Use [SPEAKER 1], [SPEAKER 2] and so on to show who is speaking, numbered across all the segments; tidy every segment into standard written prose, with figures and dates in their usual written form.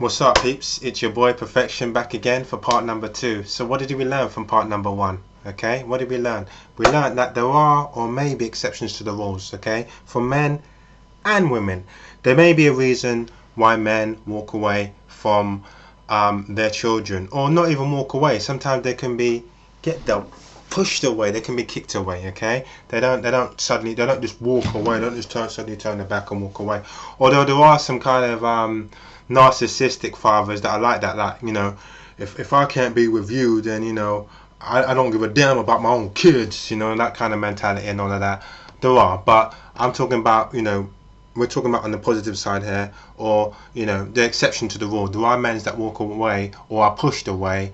[SPEAKER 1] What's up, peeps? It's your boy Perfection back again for part number 2. So what did we learn from part number 1? Okay, what did we learn? We learned that there are or may be exceptions to the rules, okay, for men and women. There may be a reason why men walk away from their children, or not even walk away. Sometimes they can be pushed away, they can be kicked away, okay? They don't just walk away, they don't just suddenly turn their back and walk away. Although there are some kind of narcissistic fathers that are like that, like, you know, if I can't be with you, then, you know, I don't give a damn about my own kids, you know, that kind of mentality and all of that. There are, but I'm talking about, you know, we're talking about on the positive side here, or, you know, the exception to the rule. There are men that walk away or are pushed away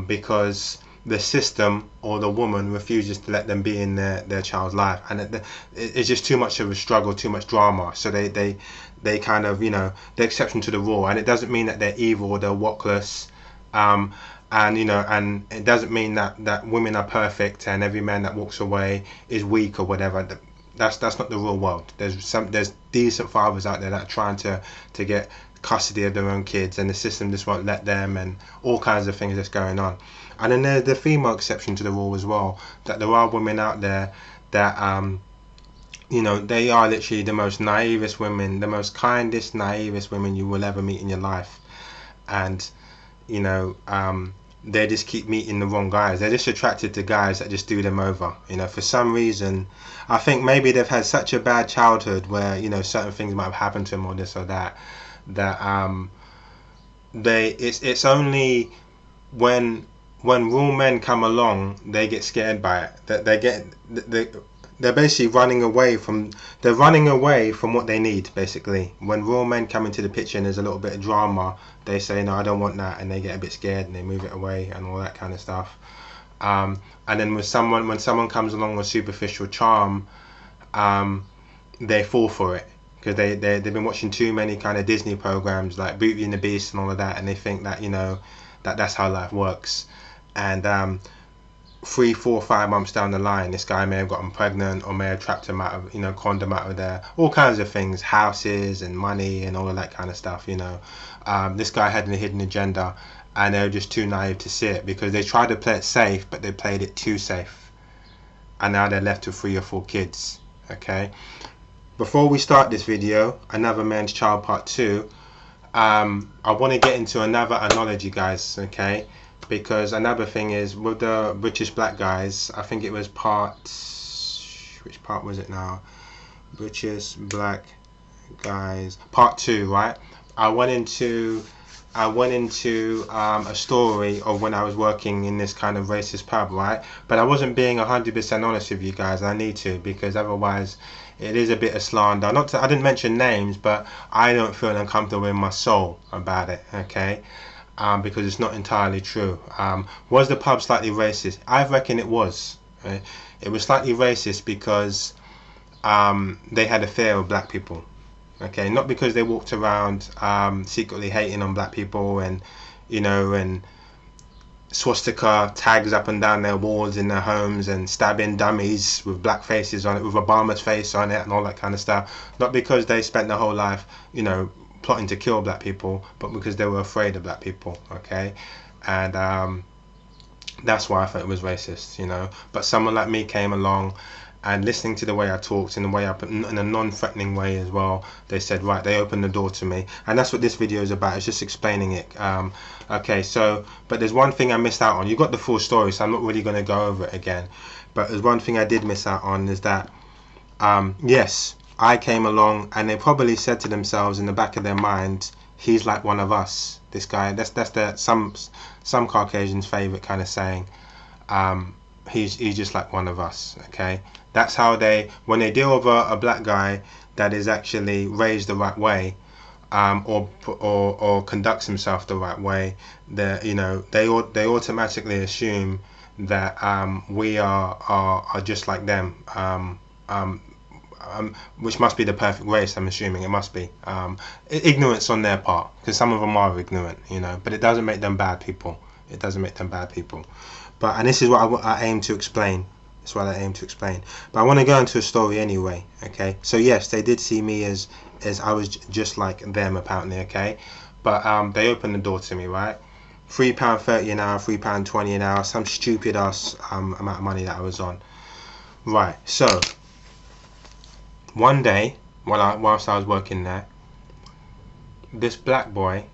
[SPEAKER 1] because the system or the woman refuses to let them be in their child's life, and it's just too much of a struggle, too much drama. So they kind of, you know, the exception to the rule, and it doesn't mean that they're evil or they're wockless, and, you know, and it doesn't mean that women are perfect and every man that walks away is weak or whatever. That's not the real world. There's decent fathers out there that are trying to get custody of their own kids, and the system just won't let them, and all kinds of things that's going on. And then there's the female exception to the rule as well, that there are women out there that you know, they are literally the most naivest women, the most kindest, naivest women you will ever meet in your life. And, you know, they just keep meeting the wrong guys. They're just attracted to guys that just do them over. You know, for some reason, I think maybe they've had such a bad childhood where, you know, certain things might have happened to them or this or that, that it's only when real men come along, they get scared by it. That they're basically running away from what they need. Basically, when real men come into the picture and there's a little bit of drama, they say, no, I don't want that, and they get a bit scared and they move it away and all that kind of stuff. And then when someone comes along with superficial charm, they fall for it, because they've been watching too many kind of Disney programs like Beauty and the Beast and all of that, and they think that, you know, that's how life works. And 3, 4, 5 months down the line, this guy may have gotten pregnant or may have trapped him out of, you know, conned him out of there, all kinds of things, houses and money and all of that kind of stuff, you know. This guy had a hidden agenda, and they were just too naive to see it, because they tried to play it safe, but they played it too safe, and now they're left with 3 or 4 kids. Okay, before we start this video, Another Man's Child Part 2, I want to get into another analogy, guys, okay? Because another thing is, with the British black guys, I think it was which part was it now? British black guys, part 2, right? I went into a story of when I was working in this kind of racist pub, right? But I wasn't being 100% honest with you guys. I need to, because otherwise it is a bit of slander. I didn't mention names, but I don't feel uncomfortable in my soul about it, okay? Because it's not entirely true. Was the pub slightly racist? I reckon it was. Right? It was slightly racist because they had a fear of black people. Okay, not because they walked around secretly hating on black people and, you know, and swastika tags up and down their walls in their homes and stabbing dummies with black faces on it, with Obama's face on it and all that kind of stuff. Not because they spent their whole life, you know, plotting to kill black people, but because they were afraid of black people. Okay, and that's why I thought it was racist, you know. But someone like me came along, and listening to the way I talked, in the way in a non-threatening way as well, they said, right, they opened the door to me, and that's what this video is about. It's just explaining it. Okay, so, but there's one thing I missed out on. You got the full story, so I'm not really going to go over it again. But there's one thing I did miss out on, is that yes, I came along, and they probably said to themselves in the back of their mind, he's like one of us. This guy, that's some Caucasians' favorite kind of saying. He's just like one of us. Okay, that's how when they deal with a black guy that is actually raised the right way, or conducts himself the right way, you know, they automatically assume that we are just like them. Which must be the perfect race. I'm assuming it must be ignorance on their part, because some of them are ignorant, you know. But it doesn't make them bad people. It doesn't make them bad people. But, and this is what I aim to explain. That's what I aim to explain. But I want to go into a story anyway. Okay. So yes, they did see me as is I was just like them apparently, okay? But they opened the door to me, right? £3.30 an hour, £3.20 an hour, some stupid ass amount of money that I was on. Right, so one day whilst I was working there, this black boy,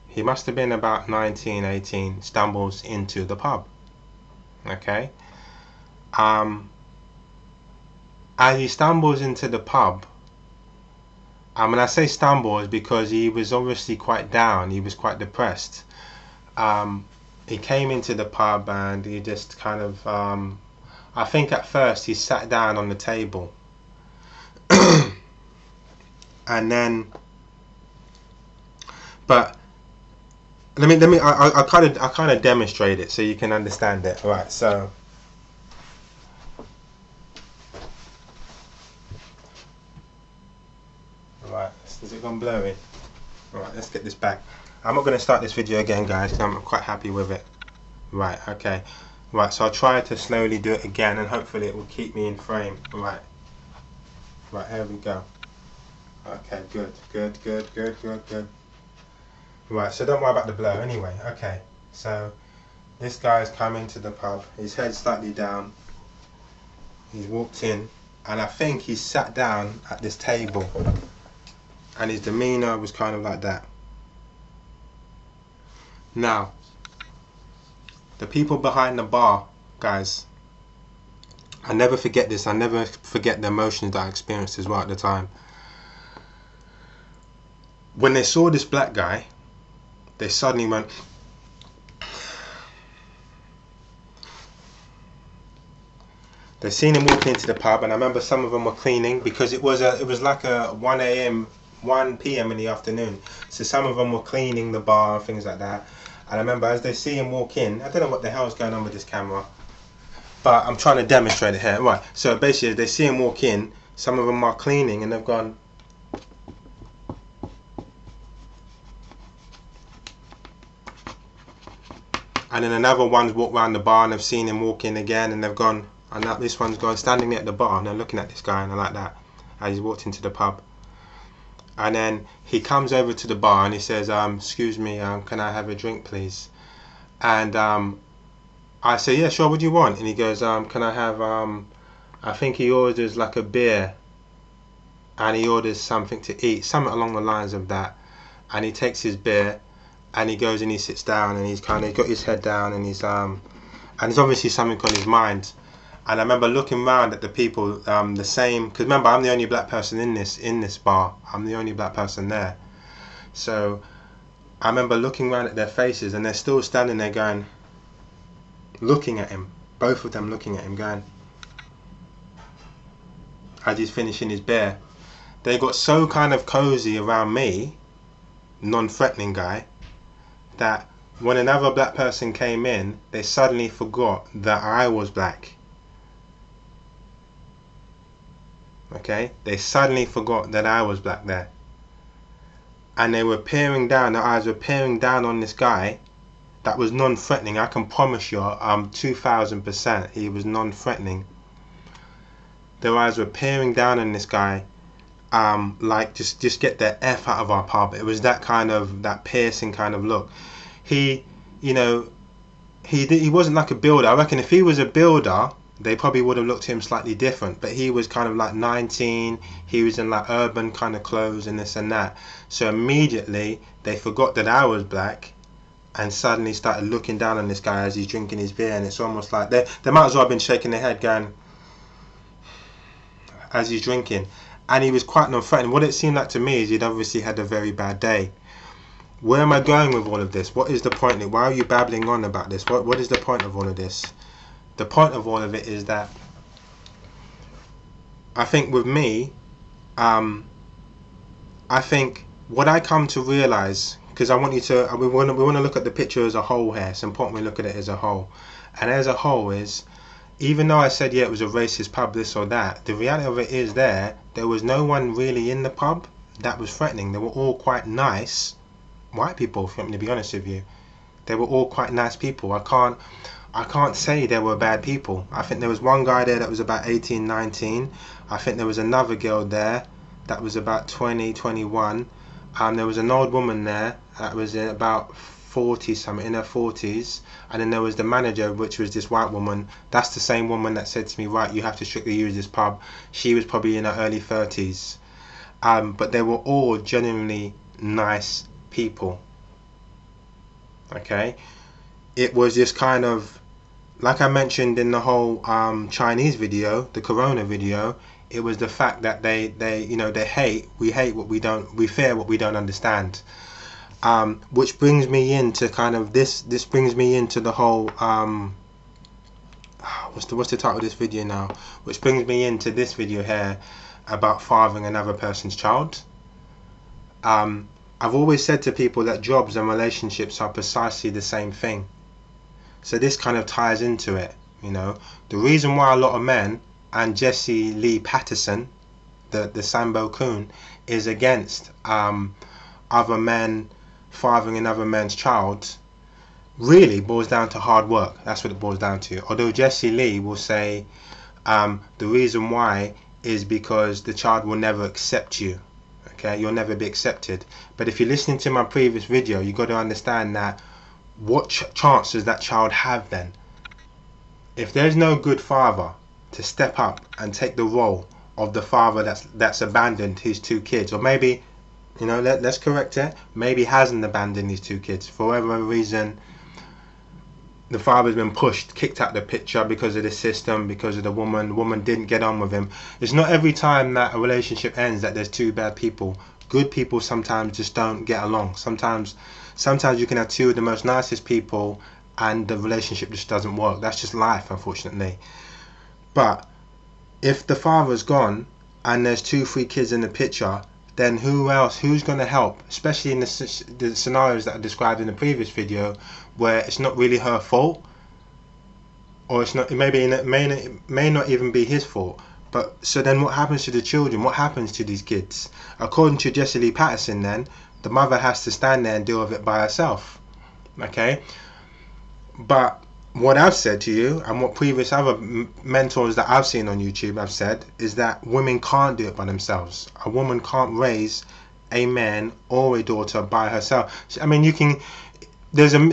[SPEAKER 1] he must have been about 19, 18, stumbles into the pub. Okay. As he stumbles into the pub, when I say stumbles, because he was obviously quite down, he was quite depressed. He came into the pub and he just kind of, I think at first he sat down on the table. And then, but I kind of demonstrate it so you can understand it. Right, so right, has it gone blurry? Right, let's get this back. I'm not going to start this video again, guys, because I'm quite happy with it. Right, okay. Right, so I'll try to slowly do it again and hopefully it will keep me in frame. Right, here we go. Okay, good. Right, so don't worry about the blur anyway. Okay, so this guy's come into the pub, his head's slightly down, he's walked in, and I think he sat down at this table, and his demeanour was kind of like that. Now, the people behind the bar, guys, I never forget this, I never forget the emotions that I experienced as well at the time. When they saw this black guy, they suddenly went, they seen him walking into the pub, and I remember some of them were cleaning because it was like a 1 p.m. in the afternoon, so some of them were cleaning the bar and things like that. And I remember as they see him walk in, I don't know what the hell is going on with this camera, but I'm trying to demonstrate it here. Right, so basically as they see him walk in, some of them are cleaning and they've gone, and then another one's walked around the bar and they've seen him walk in again and they've gone, and now this one's gone standing there at the bar and they're looking at this guy and they're like that as he's walked into the pub. And then he comes over to the bar and he says, excuse me, can I have a drink please? And I say, yeah, sure, what do you want? And he goes, can I have, I think he orders like a beer and he orders something to eat, something along the lines of that. And he takes his beer and he goes and he sits down and he's kind of got his head down and he's obviously something on his mind. And I remember looking around at the people, the same, because remember I'm the only black person in this bar. I'm the only black person there. So I remember looking around at their faces and they're still standing there going, looking at him, both of them looking at him going, as he's finishing his beer. They got so kind of cozy around me, non-threatening guy, that when another black person came in, they suddenly forgot that I was black. Okay, they suddenly forgot that I was black there, and they were peering down. Their eyes were peering down on this guy that was non-threatening. I can promise you, 2000%, he was non-threatening. Their eyes were peering down on this guy, like just get the F out of our pub. It was that piercing kind of look. He, you know, he wasn't like a builder. I reckon if he was a builder, they probably would have looked at him slightly different, but he was kind of like 19, he was in like urban kind of clothes and this and that. So immediately they forgot that I was black and suddenly started looking down on this guy as he's drinking his beer, and it's almost like they might as well have been shaking their head going as he's drinking. And he was quite non-threatening. What it seemed like to me is he'd obviously had a very bad day. Where am I going with all of this? What is the point? Why are you babbling on about this? What is the point of all of this? The point of all of it is that I think with me, I think what I come to realize, because I want you to, we want to look at the picture as a whole here. It's important we look at it as a whole. And as a whole is, even though I said, yeah, it was a racist pub, this or that, the reality of it is there was no one really in the pub that was threatening. They were all quite nice white people, to be honest with you. They were all quite nice people. I can't say they were bad people. I think there was one guy there that was about 18, 19. I think there was another girl there that was about 2021. There was an old woman there that was in about 40 something, in her 40s, and then there was the manager, which was this white woman. That's the same woman that said to me, right, you have to strictly use this pub. She was probably in her early 30s. But they were all genuinely nice people. Okay, it was just kind of like I mentioned in the whole Chinese video, the Corona video. It was the fact that we hate what we don't, we fear what we don't understand. Which brings me into kind of this brings me into the whole what's the title of this video now? Which brings me into this video here about fathering another person's child. I've always said to people that jobs and relationships are precisely the same thing. So this kind of ties into it, The reason why a lot of men, and Jesse Lee Patterson, the Sambo Coon, is against other men fathering another man's child really boils down to hard work. That's what it boils down to. Although Jesse Lee will say the reason why is because the child will never accept you. Okay, you'll never be accepted. But if you're listening to my previous video, you got to understand that what chance does that child have then? If there's no good father to step up and take the role of the father that's abandoned his two kids, or maybe, let's correct it, maybe hasn't abandoned his two kids for whatever reason. The father's been pushed, kicked out of the picture because of the system, because of the woman. The woman didn't get on with him. It's not every time that a relationship ends that there's two bad people. Good people sometimes just don't get along. Sometimes you can have two of the most nicest people and the relationship just doesn't work. That's just life, unfortunately. But if the father's gone and there's 2-3 kids in the picture, then who's going to help? Especially in the scenarios that I described in the previous video, where it's not really her fault, or it may not even be his fault. But so then what happens to the children? What happens to these kids? According to Jesse Lee Patterson, then the mother has to stand there and deal with it by herself. Okay, but what I've said to you, and what previous other mentors that I've seen on YouTube have said, is that women can't do it by themselves. A woman can't raise a man or a daughter by herself. I mean, you can.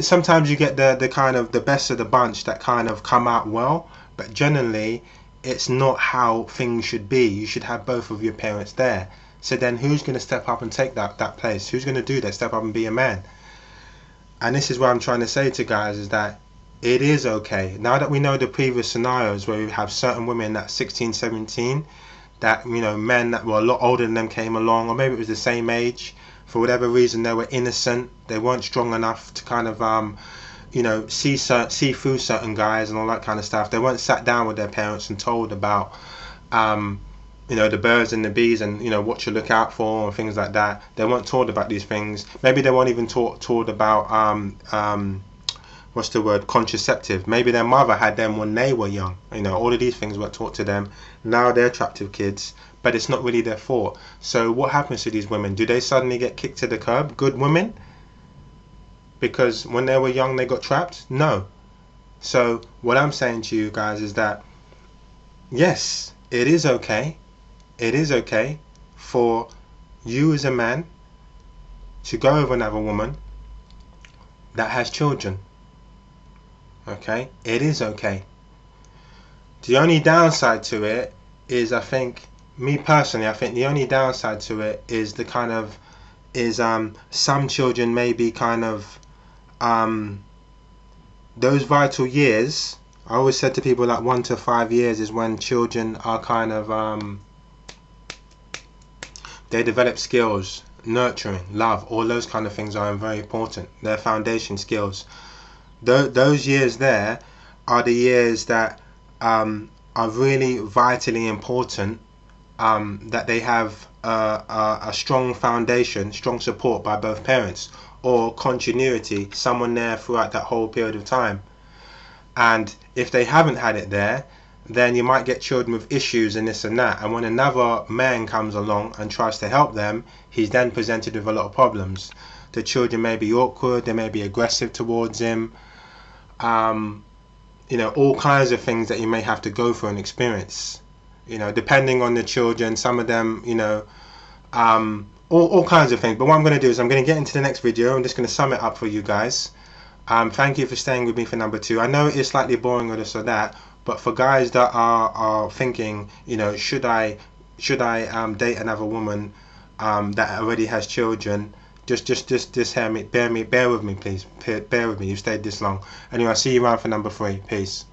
[SPEAKER 1] Sometimes you get the kind of the best of the bunch that kind of come out well, but generally it's not how things should be. You should have both of your parents there. So then who's going to step up and take that place? Who's going to do that? Step up and be a man. And this is what I'm trying to say to guys, is that it is okay. Now that we know the previous scenarios where we have certain women at 16, 17, that, men that were a lot older than them came along, or maybe it was the same age, for whatever reason they were innocent, they weren't strong enough to kind of, see through certain guys and all that kind of stuff. They weren't sat down with their parents and told about, the birds and the bees and, what to look out for and things like that. They weren't taught about these things. Maybe they weren't even taught about, what's the word, contraceptive. Maybe their mother had them when they were young. All of these things were taught to them. Now they're trapped with kids, but it's not really their fault. So what happens to these women? Do they suddenly get kicked to the curb? Good women? Because when they were young they got trapped? No. So what I'm saying to you guys is that, yes, it is okay. It is okay for you as a man to go with another woman that has children. Okay, it is okay. The only downside to it is, I think the only downside to it is the kind of some children may be kind of those vital years. I always said to people that 1 to 5 years is when children are kind of they develop skills, nurturing, love, all those kind of things are very important. Their foundation skills. Those years there are the years that are really vitally important, that they have a strong foundation, strong support by both parents, or continuity, someone there throughout that whole period of time. And if they haven't had it there, then you might get children with issues and this and that, and when another man comes along and tries to help them, he's then presented with a lot of problems. The children may be awkward, they may be aggressive towards him, all kinds of things that you may have to go through and experience. Depending on the children, some of them, all kinds of things. But what I'm going to do is I'm going to get into the next video. I'm just going to sum it up for you guys. Thank you for staying with me for number 2. I know it's slightly boring or this or that, but for guys that are thinking, you know, should I date another woman that already has children? Just hear me, bear with me, please. Bear with me. You've stayed this long. Anyway, I'll see you around for number 3. Peace.